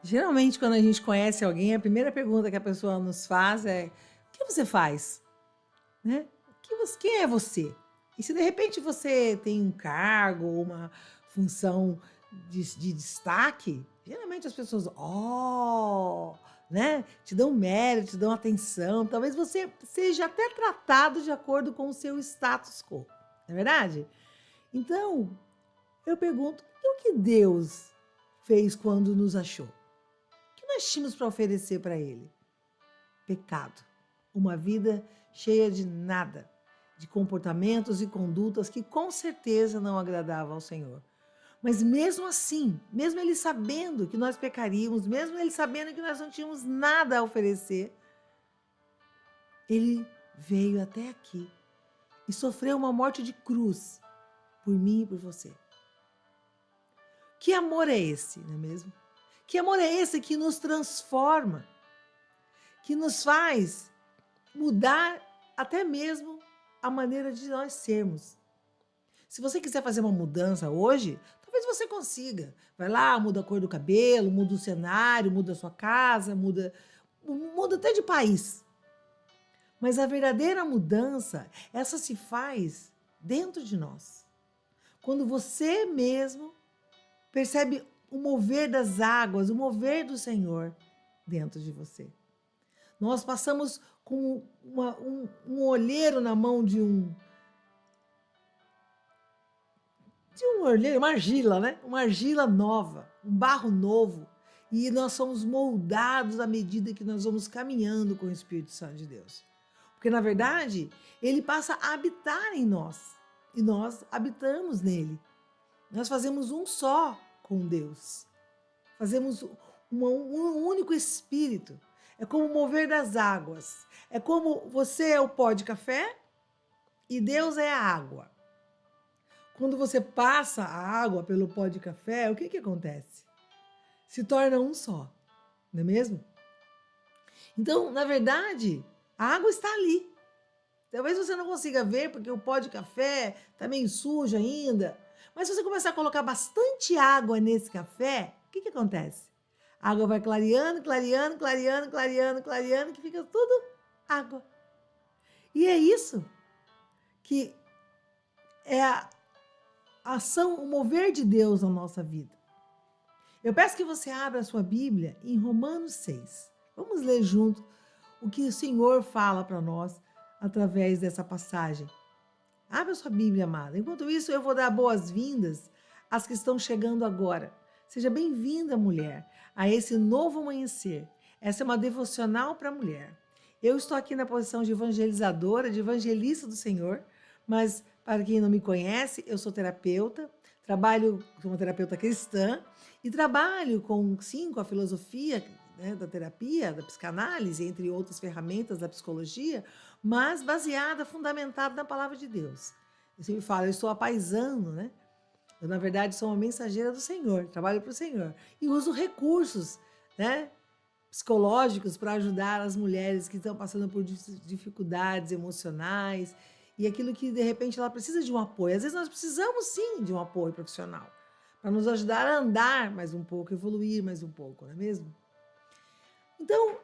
Geralmente, quando a gente conhece alguém, a primeira pergunta que a pessoa nos faz é: o que você faz? Né? Quem é você? E se de repente você tem um cargo ou uma função de destaque, geralmente as pessoas, né? Te dão mérito, te dão atenção. Talvez você seja até tratado de acordo com o seu status quo, não é verdade? Então, eu pergunto: e o que Deus fez quando nos achou? O que nós tínhamos para oferecer para Ele? Pecado. Uma vida cheia de nada, de comportamentos e condutas que com certeza não agradavam ao Senhor. Mas mesmo assim, mesmo Ele sabendo que nós pecaríamos, mesmo Ele sabendo que nós não tínhamos nada a oferecer, Ele veio até aqui e sofreu uma morte de cruz por mim e por você. Que amor é esse, não é mesmo? Que amor é esse que nos transforma, que nos faz mudar até mesmo a maneira de nós sermos. Se você quiser fazer uma mudança hoje, talvez você consiga. Vai lá, muda a cor do cabelo, muda o cenário, muda a sua casa, muda até de país. Mas a verdadeira mudança, essa se faz dentro de nós. Quando você mesmo percebe o mover das águas, o mover do Senhor dentro de você. Nós passamos com um olheiro na mão de um olheiro, uma argila, né? Uma argila nova, um barro novo. E nós somos moldados à medida que nós vamos caminhando com o Espírito Santo de Deus. Porque, na verdade, ele passa a habitar em nós. E nós habitamos nele. Nós fazemos um só com Deus. Fazemos um único Espírito. É como o mover das águas. É como você é o pó de café e Deus é a água. Quando você passa a água pelo pó de café, o que acontece? Se torna um só, não é mesmo? Então, na verdade, a água está ali. Talvez você não consiga ver porque o pó de café está meio sujo ainda. Mas se você começar a colocar bastante água nesse café, o que acontece? A água vai clareando, clareando, clareando, clareando, clareando, que fica tudo água. E é isso que é a ação, o mover de Deus na nossa vida. Eu peço que você abra a sua Bíblia em Romanos 6. Vamos ler junto o que o Senhor fala para nós através dessa passagem. Abra a sua Bíblia, amada. Enquanto isso, eu vou dar boas-vindas às que estão chegando agora. Seja bem-vinda, mulher, a esse novo amanhecer. Essa é uma devocional para a mulher. Eu estou aqui na posição de evangelizadora, de evangelista do Senhor, mas para quem não me conhece, eu sou terapeuta, sou uma terapeuta cristã e trabalho com a filosofia, né, da terapia, da psicanálise, entre outras ferramentas da psicologia, mas baseada, fundamentada na palavra de Deus. Eu sempre falo, eu sou a paisano, né? Eu, na verdade, sou uma mensageira do Senhor, trabalho para o Senhor. E uso recursos, né, psicológicos para ajudar as mulheres que estão passando por dificuldades emocionais e aquilo que, de repente, ela precisa de um apoio. Às vezes nós precisamos, sim, de um apoio profissional para nos ajudar a andar mais um pouco, evoluir mais um pouco, não é mesmo? Então,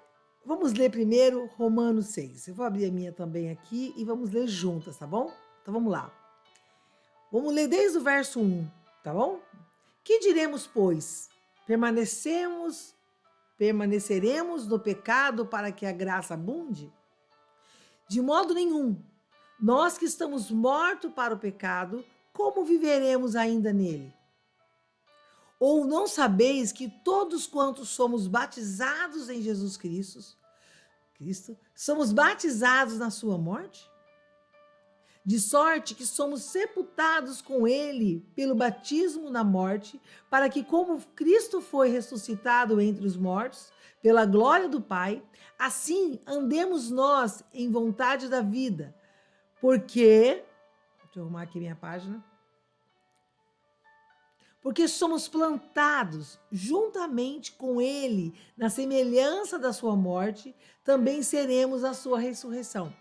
vamos ler primeiro Romanos 6. Eu vou abrir a minha também aqui e vamos ler juntas, tá bom? Então, vamos lá. Vamos ler desde o verso 1, tá bom? Que diremos, pois? Permaneceremos no pecado para que a graça abunde? De modo nenhum. Nós que estamos mortos para o pecado, como viveremos ainda nele? Ou não sabeis que todos quantos somos batizados em Jesus Cristo, somos batizados na sua morte? De sorte que somos sepultados com ele pelo batismo na morte, para que, como Cristo foi ressuscitado entre os mortos, pela glória do Pai, assim andemos nós em vontade da vida. Porque, deixa eu arrumar aqui minha página. Porque somos plantados juntamente com ele na semelhança da sua morte, também seremos a sua ressurreição.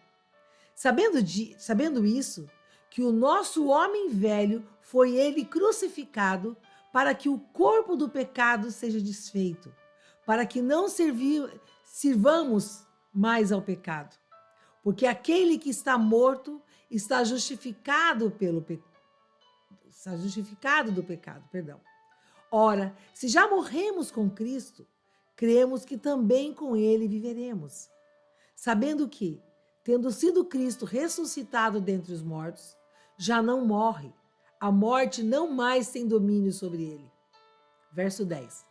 Sabendo isso, que o nosso homem velho foi ele crucificado para que o corpo do pecado seja desfeito, para que não sirvamos mais ao pecado. Porque aquele que está morto está justificado do pecado, perdão. Ora, se já morremos com Cristo, cremos que também com ele viveremos, sabendo que, tendo sido Cristo ressuscitado dentre os mortos, já não morre, a morte não mais tem domínio sobre ele. Verso 10.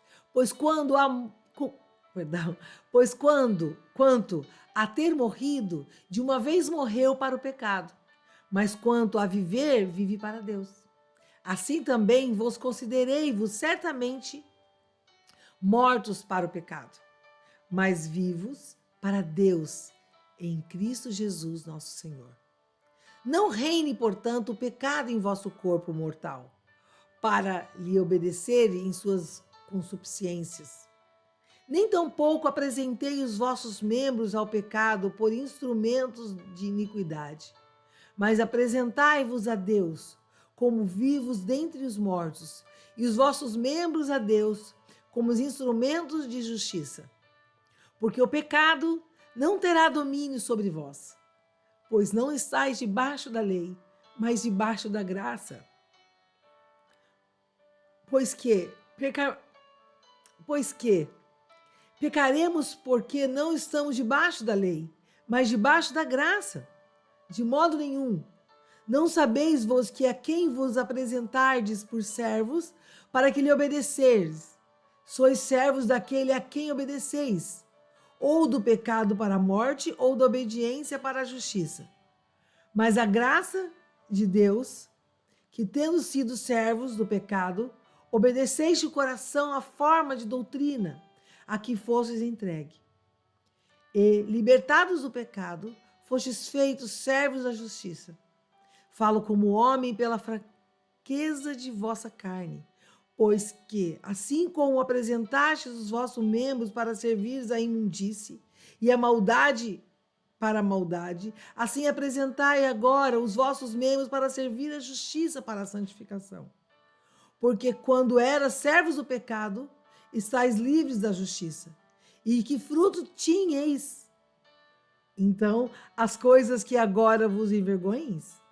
Quanto a ter morrido, de uma vez morreu para o pecado, mas quanto a viver, vive para Deus. Assim também vos considerei-vos certamente mortos para o pecado, mas vivos para Deus em Cristo Jesus nosso Senhor. Não reine, portanto, o pecado em vosso corpo mortal, para lhe obedecer em suas concupiscências. Nem tampouco apresentei os vossos membros ao pecado por instrumentos de iniquidade, mas apresentai-vos a Deus como vivos dentre os mortos, e os vossos membros a Deus como os instrumentos de justiça. Porque o pecado não terá domínio sobre vós, pois não estáis debaixo da lei, mas debaixo da graça. Pois que pecaremos porque não estamos debaixo da lei, mas debaixo da graça. De modo nenhum. Não sabeis vos que a quem vos apresentardes por servos, para que lhe obedeceis, sois servos daquele a quem obedeceis, ou do pecado para a morte, ou da obediência para a justiça. Mas a graça de Deus, que tendo sido servos do pecado, obedeceis de coração à forma de doutrina a que fostes entregue. E, libertados do pecado, fostes feitos servos da justiça. Falo como homem pela fraqueza de vossa carne, pois que, assim como apresentastes os vossos membros para servir à imundície e a maldade para a maldade, assim apresentai agora os vossos membros para servir à justiça para a santificação. Porque quando eras servos do pecado, estáis livres da justiça. E que fruto tinhais? Então, as coisas que agora vos envergonhais,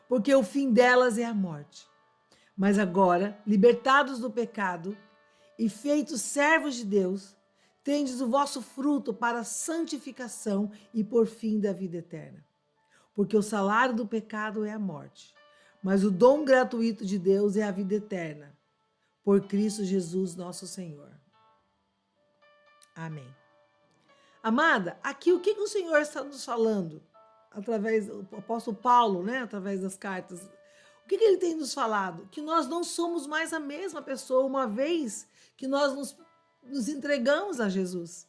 porque o fim delas é a morte. Mas agora, libertados do pecado e feitos servos de Deus, tendes o vosso fruto para a santificação e por fim da vida eterna. Porque o salário do pecado é a morte, mas o dom gratuito de Deus é a vida eterna, por Cristo Jesus nosso Senhor. Amém. Amada, aqui o que o Senhor está nos falando? Através do apóstolo Paulo, né? Através das cartas. O que ele tem nos falado? Que nós não somos mais a mesma pessoa, uma vez que nós nos entregamos a Jesus.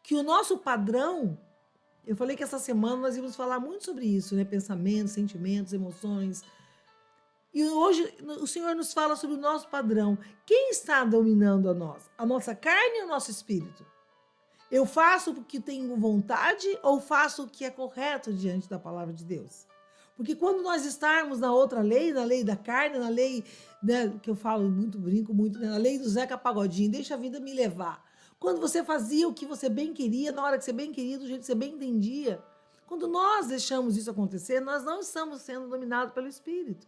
Que o nosso padrão, eu falei que essa semana nós íamos falar muito sobre isso, né? Pensamentos, sentimentos, emoções. E hoje o Senhor nos fala sobre o nosso padrão. Quem está dominando a nós? A nossa carne ou o nosso espírito? Eu faço porque tenho vontade ou faço o que é correto diante da palavra de Deus? Porque quando nós estarmos na outra lei, na lei da carne, na lei, né, que eu falo muito, brinco muito, né, na lei do Zeca Pagodinho, deixa a vida me levar. Quando você fazia o que você bem queria, na hora que você bem queria, do jeito que você bem entendia. Quando nós deixamos isso acontecer, nós não estamos sendo dominados pelo Espírito.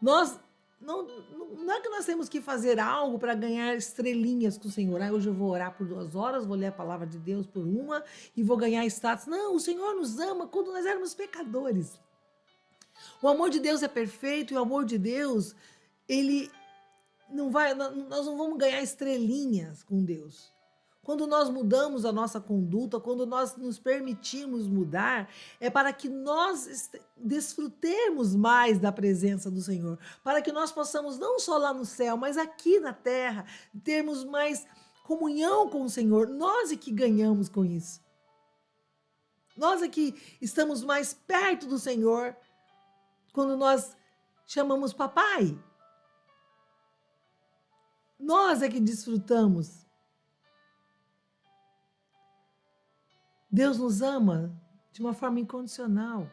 Nós não é que nós temos que fazer algo para ganhar estrelinhas com o Senhor. Hoje eu vou orar por 2 horas, vou ler a palavra de Deus por 1 e vou ganhar status. Não, o Senhor nos ama quando nós éramos pecadores. O amor de Deus é perfeito e o amor de Deus, ele não vai, nós não vamos ganhar estrelinhas com Deus. Quando nós mudamos a nossa conduta, quando nós nos permitimos mudar, é para que nós desfrutemos mais da presença do Senhor, para que nós possamos não só lá no céu, mas aqui na terra, termos mais comunhão com o Senhor. Nós é que ganhamos com isso. Nós é que estamos mais perto do Senhor quando nós chamamos papai. Nós é que desfrutamos. Deus nos ama de uma forma incondicional.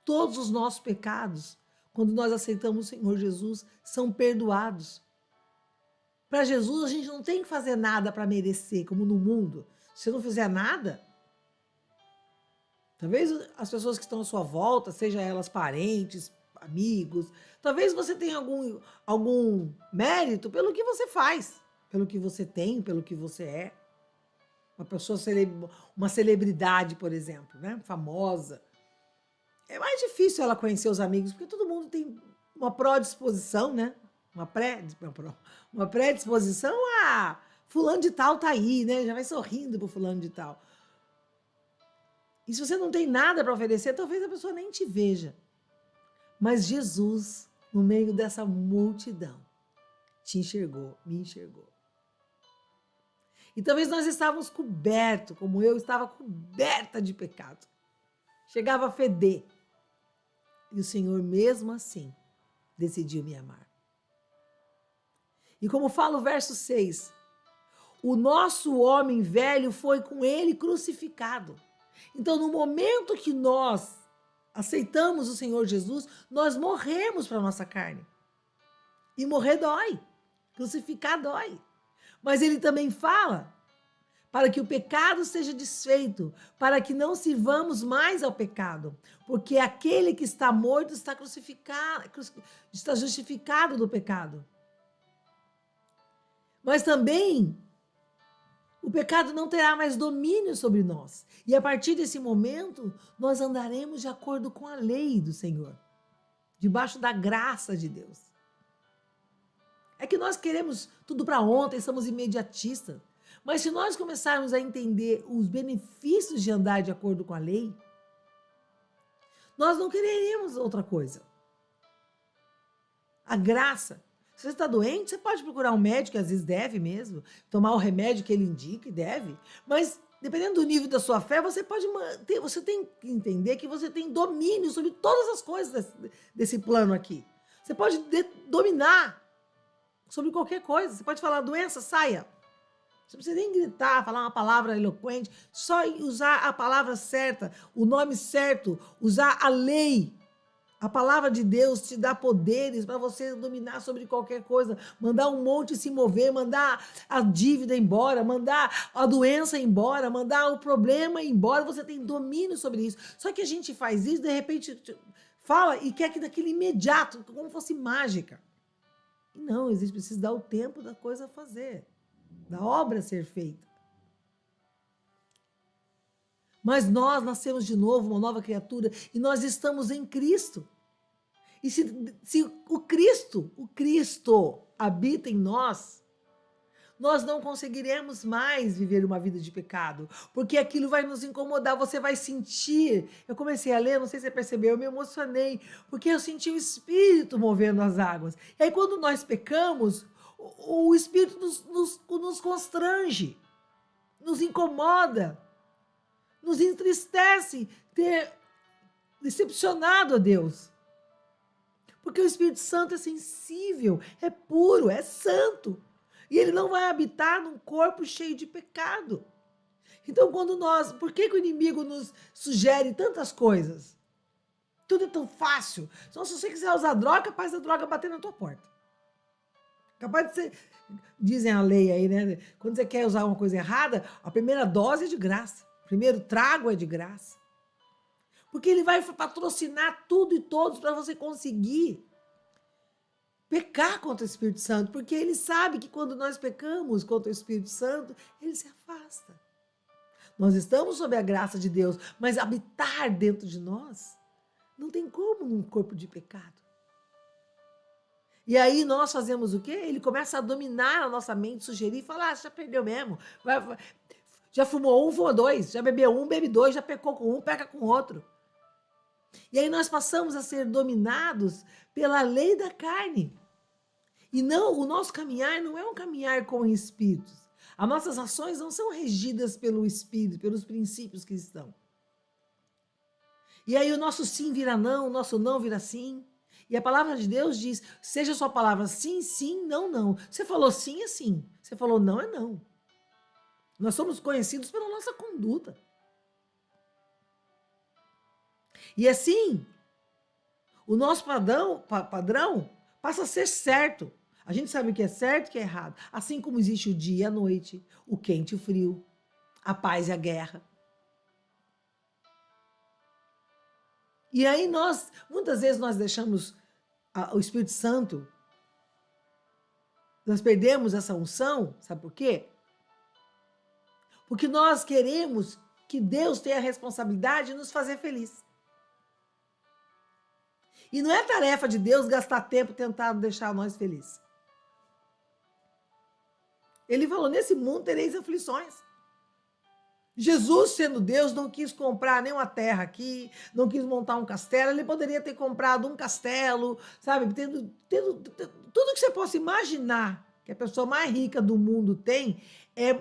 Todos os nossos pecados, quando nós aceitamos o Senhor Jesus, são perdoados. Para Jesus, a gente não tem que fazer nada para merecer, como no mundo. Se você não fizer nada, talvez as pessoas que estão à sua volta, seja elas parentes, amigos, talvez você tenha algum mérito pelo que você faz, pelo que você tem, pelo que você é. Uma pessoa, uma celebridade, por exemplo, né? Famosa. É mais difícil ela conhecer os amigos, porque todo mundo tem uma predisposição, né? Uma predisposição a fulano de tal tá aí, né? Já vai sorrindo pro fulano de tal. E se você não tem nada para oferecer, talvez a pessoa nem te veja. Mas Jesus, no meio dessa multidão, te enxergou, me enxergou. E talvez nós estávamos cobertos, como eu estava coberta de pecado. Chegava a feder. E o Senhor, mesmo assim, decidiu me amar. E como fala o verso 6, o nosso homem velho foi com ele crucificado. Então, no momento que nós aceitamos o Senhor Jesus, nós morremos para a nossa carne. E morrer dói. Crucificar dói. Mas ele também fala para que o pecado seja desfeito, para que não sirvamos mais ao pecado, porque aquele que está morto está crucificado, está justificado do pecado. Mas também o pecado não terá mais domínio sobre nós. E a partir desse momento, nós andaremos de acordo com a lei do Senhor, debaixo da graça de Deus. É que nós queremos tudo para ontem, somos imediatistas. Mas se nós começarmos a entender os benefícios de andar de acordo com a lei, nós não quereremos outra coisa. A graça. Se você está doente, você pode procurar um médico, às vezes deve mesmo, tomar o remédio que ele indica e deve. Mas, dependendo do nível da sua fé, você pode manter, você tem que entender que você tem domínio sobre todas as coisas desse plano aqui. Você pode dominar sobre qualquer coisa. Você pode falar, doença, saia. Você não precisa nem gritar, falar uma palavra eloquente, só usar a palavra certa, o nome certo, usar a lei. A palavra de Deus te dá poderes para você dominar sobre qualquer coisa, mandar um monte se mover, mandar a dívida embora, mandar a doença embora, mandar o problema embora, você tem domínio sobre isso. Só que a gente faz isso, de repente fala e quer que daquele imediato, como fosse mágica. E não, precisa dar o tempo da coisa a fazer, da obra a ser feita. Mas nós nascemos de novo, uma nova criatura, e nós estamos em Cristo. E se o Cristo habita em nós, nós não conseguiremos mais viver uma vida de pecado, porque aquilo vai nos incomodar, você vai sentir. Eu comecei a ler, não sei se você percebeu, eu me emocionei, porque eu senti o Espírito movendo as águas. E aí quando nós pecamos, o Espírito nos constrange, nos incomoda, nos entristece ter decepcionado a Deus. Porque o Espírito Santo é sensível, é puro, é santo. E ele não vai habitar num corpo cheio de pecado. Então, por que o inimigo nos sugere tantas coisas? Tudo é tão fácil. Então, se você quiser usar droga, capaz da droga bater na tua porta. Capaz de ser, dizem a lei aí, né? Quando você quer usar uma coisa errada, a primeira dose é de graça. O primeiro trago é de graça. Porque ele vai patrocinar tudo e todos para você conseguir pecar contra o Espírito Santo. Porque ele sabe que quando nós pecamos contra o Espírito Santo, ele se afasta. Nós estamos sob a graça de Deus, mas habitar dentro de nós não tem como num corpo de pecado. E aí nós fazemos o quê? Ele começa a dominar a nossa mente, sugerir e falar, já perdeu mesmo. Já fumou um, fuma dois. Já bebeu um, bebe dois. Já pecou com um, peca com outro. E aí nós passamos a ser dominados pela lei da carne. E não, o nosso caminhar não é um caminhar com espíritos. As nossas ações não são regidas pelo Espírito, pelos princípios que estão. E aí o nosso sim vira não, o nosso não vira sim. E a palavra de Deus diz, seja a sua palavra sim, sim, não, não. Você falou sim, é sim. Você falou não, é não. Nós somos conhecidos pela nossa conduta. E assim, O nosso padrão passa a ser certo. A gente sabe o que é certo e o que é errado. Assim como existe o dia e a noite, o quente e o frio, a paz e a guerra. E aí muitas vezes nós deixamos o Espírito Santo, nós perdemos essa unção, sabe por quê? Porque nós queremos que Deus tenha a responsabilidade de nos fazer feliz. E não é tarefa de Deus gastar tempo tentando deixar nós felizes. Ele falou, nesse mundo tereis aflições. Jesus, sendo Deus, não quis comprar nenhuma terra aqui, não quis montar um castelo, ele poderia ter comprado um castelo, sabe? Tendo tudo que você possa imaginar que a pessoa mais rica do mundo tem, é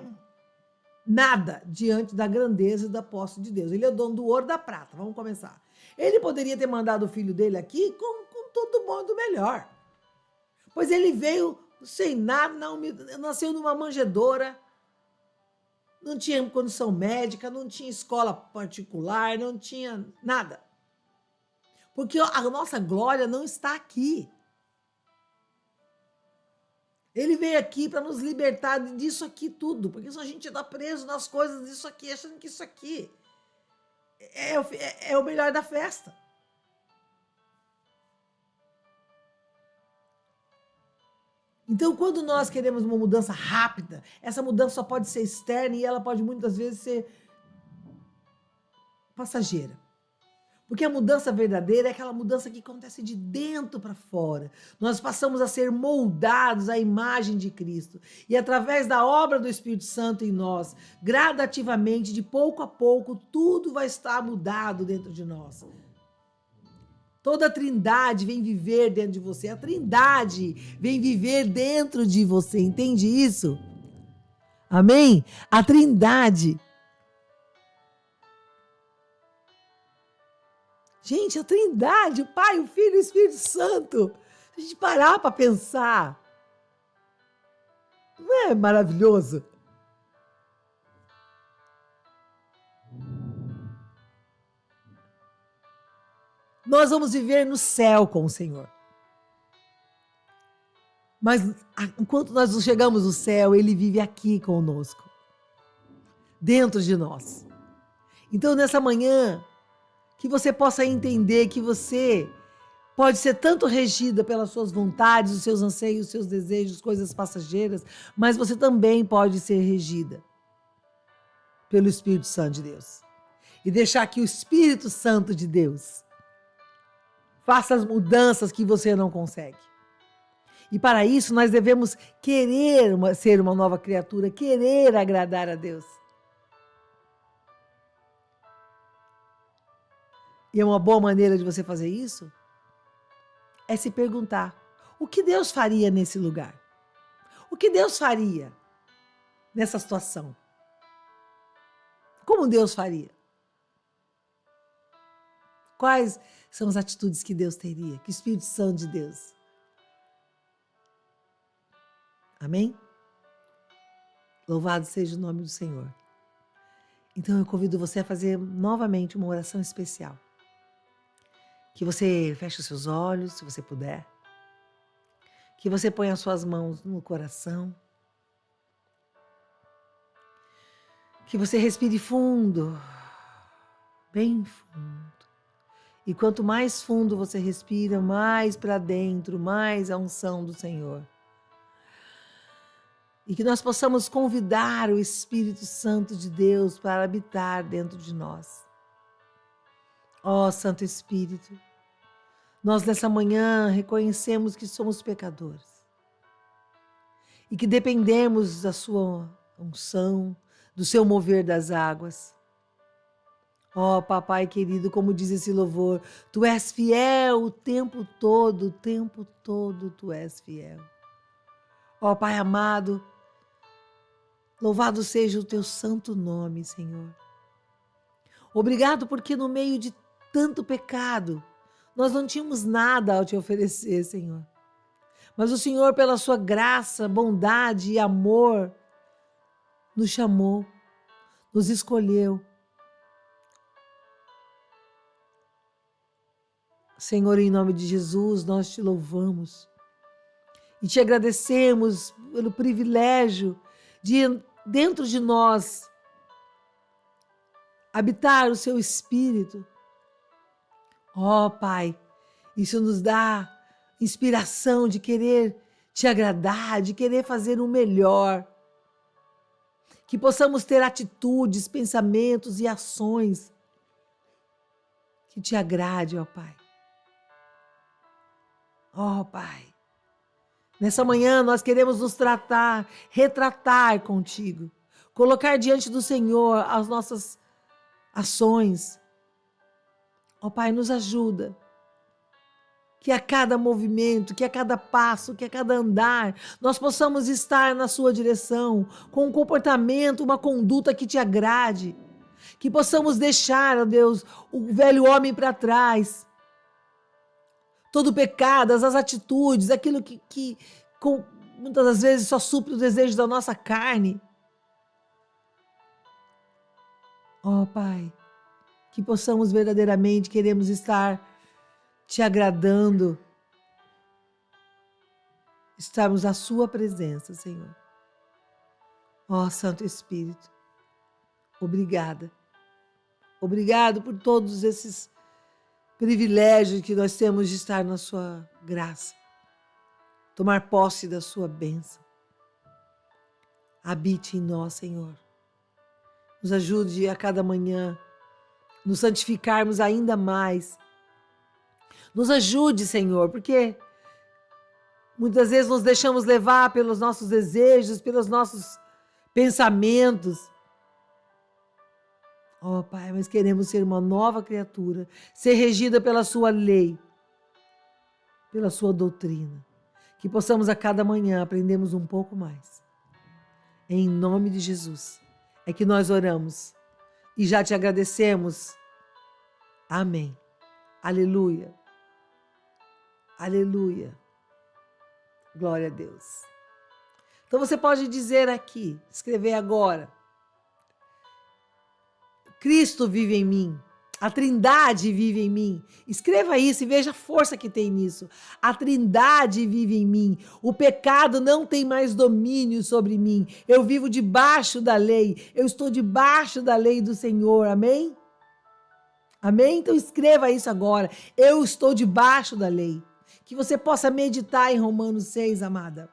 nada diante da grandeza e da posse de Deus. Ele é o dono do ouro e da prata, vamos começar. Ele poderia ter mandado o filho dele aqui com todo mundo melhor. Pois ele veio sem nada, nasceu numa manjedoura, não tinha condição médica, não tinha escola particular, não tinha nada. Porque a nossa glória não está aqui. Ele veio aqui para nos libertar disso aqui tudo, porque senão a gente está preso nas coisas disso aqui, achando que isso aqui é o melhor da festa. Então, quando nós queremos uma mudança rápida, essa mudança só pode ser externa e ela pode muitas vezes ser passageira. Porque a mudança verdadeira é aquela mudança que acontece de dentro para fora. Nós passamos a ser moldados à imagem de Cristo. E através da obra do Espírito Santo em nós, gradativamente, de pouco a pouco, tudo vai estar mudado dentro de nós. Toda a Trindade vem viver dentro de você. A Trindade vem viver dentro de você. Entende isso? Amém? A Trindade. Gente, a Trindade, o Pai, o Filho e o Espírito Santo. Se a gente parar para pensar, não é maravilhoso? Nós vamos viver no céu com o Senhor. Mas enquanto nós não chegamos no céu, Ele vive aqui conosco, dentro de nós. Então, nessa manhã, que você possa entender que você pode ser tanto regida pelas suas vontades, os seus anseios, os seus desejos, coisas passageiras, mas você também pode ser regida pelo Espírito Santo de Deus. E deixar que o Espírito Santo de Deus faça as mudanças que você não consegue. E para isso nós devemos querer ser uma nova criatura, querer agradar a Deus. E uma boa maneira de você fazer isso é se perguntar: o que Deus faria nesse lugar? O que Deus faria nessa situação? Como Deus faria? Quais são as atitudes que Deus teria? Que o Espírito Santo de Deus. Amém? Louvado seja o nome do Senhor. Então eu convido você a fazer novamente uma oração especial. Que você feche os seus olhos, se você puder. Que você ponha as suas mãos no coração. Que você respire fundo, bem fundo. E quanto mais fundo você respira, mais para dentro, mais a unção do Senhor. E que nós possamos convidar o Espírito Santo de Deus para habitar dentro de nós. Ó Santo Espírito, nós nessa manhã reconhecemos que somos pecadores e que dependemos da sua unção, do seu mover das águas. Ó Papai querido, como diz esse louvor, Tu és fiel o tempo todo Tu és fiel. Ó Pai amado, louvado seja o Teu santo nome, Senhor. Obrigado porque no meio de tanto pecado, nós não tínhamos nada a Te oferecer, Senhor. Mas o Senhor, pela Sua graça, bondade e amor, nos chamou, nos escolheu. Senhor, em nome de Jesus, nós te louvamos e te agradecemos pelo privilégio de, dentro de nós, habitar o seu Espírito. Ó Pai, isso nos dá inspiração de querer te agradar, de querer fazer o melhor. Que possamos ter atitudes, pensamentos e ações que te agrade, ó Pai. Ó Pai, nessa manhã nós queremos nos retratar contigo, colocar diante do Senhor as nossas ações. Ó Pai, nos ajuda. Que a cada movimento, que a cada passo, que a cada andar, nós possamos estar na sua direção, com um comportamento, uma conduta que te agrade. Que possamos deixar, ó Deus, o velho homem para trás. Todo o pecado, as atitudes, aquilo que muitas das vezes só supre o desejo da nossa carne. Ó Pai, que possamos verdadeiramente queremos estar te agradando, estarmos na sua presença, Senhor. Ó Santo Espírito, obrigada. Obrigado por todos esses privilégios que nós temos de estar na sua graça, tomar posse da sua bênção. Habite em nós, Senhor. Nos ajude a cada manhã, nos santificarmos ainda mais. Nos ajude, Senhor, porque muitas vezes nos deixamos levar pelos nossos desejos, pelos nossos pensamentos. Ó Pai, mas queremos ser uma nova criatura, ser regida pela sua lei, pela sua doutrina. Que possamos a cada manhã aprendermos um pouco mais. Em nome de Jesus é que nós oramos e já te agradecemos. Amém. Aleluia. Aleluia. Glória a Deus. Então você pode dizer aqui, escrever agora. Cristo vive em mim. A Trindade vive em mim. Escreva isso e veja a força que tem nisso. A Trindade vive em mim. O pecado não tem mais domínio sobre mim. Eu vivo debaixo da lei. Eu estou debaixo da lei do Senhor. Amém? Amém? Então escreva isso agora. Eu estou debaixo da lei. Que você possa meditar em Romanos 6, amada.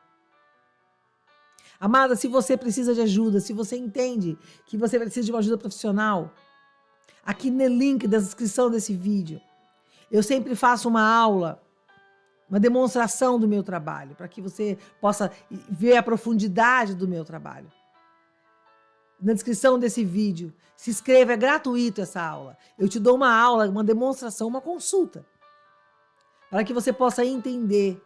Amada, se você precisa de ajuda, se você entende que você precisa de uma ajuda profissional, aqui no link da descrição desse vídeo, eu sempre faço uma aula, uma demonstração do meu trabalho, para que você possa ver a profundidade do meu trabalho. Na descrição desse vídeo, se inscreva, é gratuito essa aula. Eu te dou uma aula, uma demonstração, uma consulta, para que você possa entender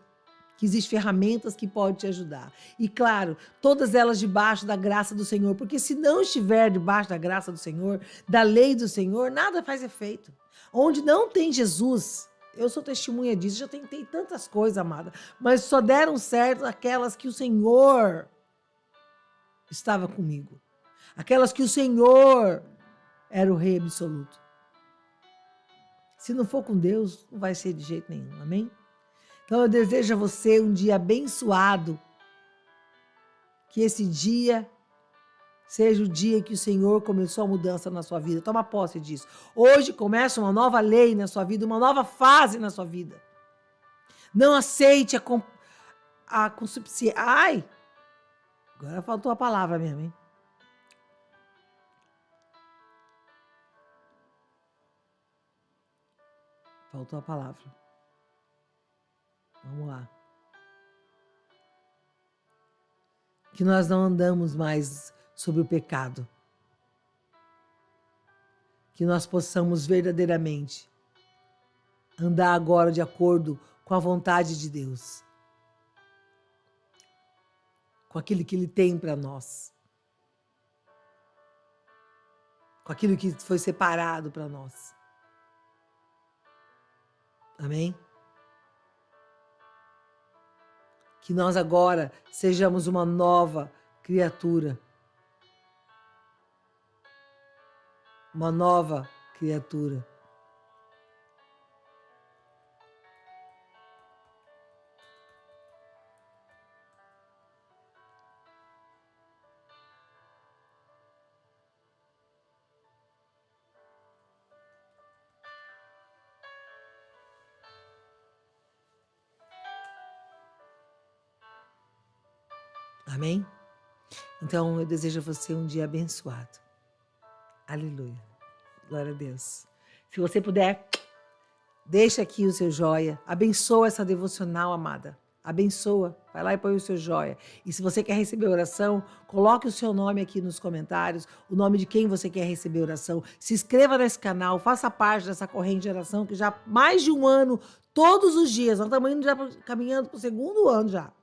que existem ferramentas que podem te ajudar. E claro, todas elas debaixo da graça do Senhor, porque se não estiver debaixo da graça do Senhor, da lei do Senhor, nada faz efeito. Onde não tem Jesus, eu sou testemunha disso, já tentei tantas coisas, amada, mas só deram certo aquelas que o Senhor estava comigo. Aquelas que o Senhor era o Rei absoluto. Se não for com Deus, não vai ser de jeito nenhum, amém? Então eu desejo a você um dia abençoado, que esse dia seja o dia que o Senhor começou a mudança na sua vida. Toma posse disso. Hoje começa uma nova lei na sua vida, uma nova fase na sua vida. Não aceite a concupiscência. Ai, agora faltou a palavra mesmo, hein? Faltou a palavra. Vamos lá. Que nós não andamos mais sobre o pecado. Que nós possamos verdadeiramente andar agora de acordo com a vontade de Deus. Com aquilo que Ele tem para nós. Com aquilo que foi separado para nós. Amém? Que nós agora sejamos uma nova criatura. Uma nova criatura. Amém? Então, eu desejo a você um dia abençoado. Aleluia. Glória a Deus. Se você puder, deixa aqui o seu joia. Abençoa essa devocional, amada. Abençoa. Vai lá e põe o seu joia. E se você quer receber oração, coloque o seu nome aqui nos comentários, o nome de quem você quer receber oração. Se inscreva nesse canal, faça parte dessa corrente de oração que já há mais de um ano, todos os dias, nós estamos caminhando para o segundo ano já.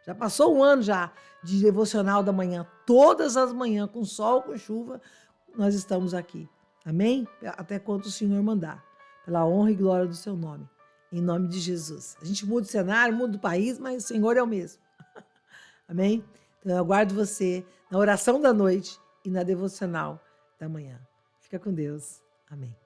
Já passou um ano já de devocional da manhã, todas as manhãs, com sol, com chuva, nós estamos aqui. Amém? Até quanto o Senhor mandar. Pela honra e glória do seu nome. Em nome de Jesus. A gente muda o cenário, muda o país, mas o Senhor é o mesmo. Amém? Então eu aguardo você na oração da noite e na devocional da manhã. Fica com Deus. Amém.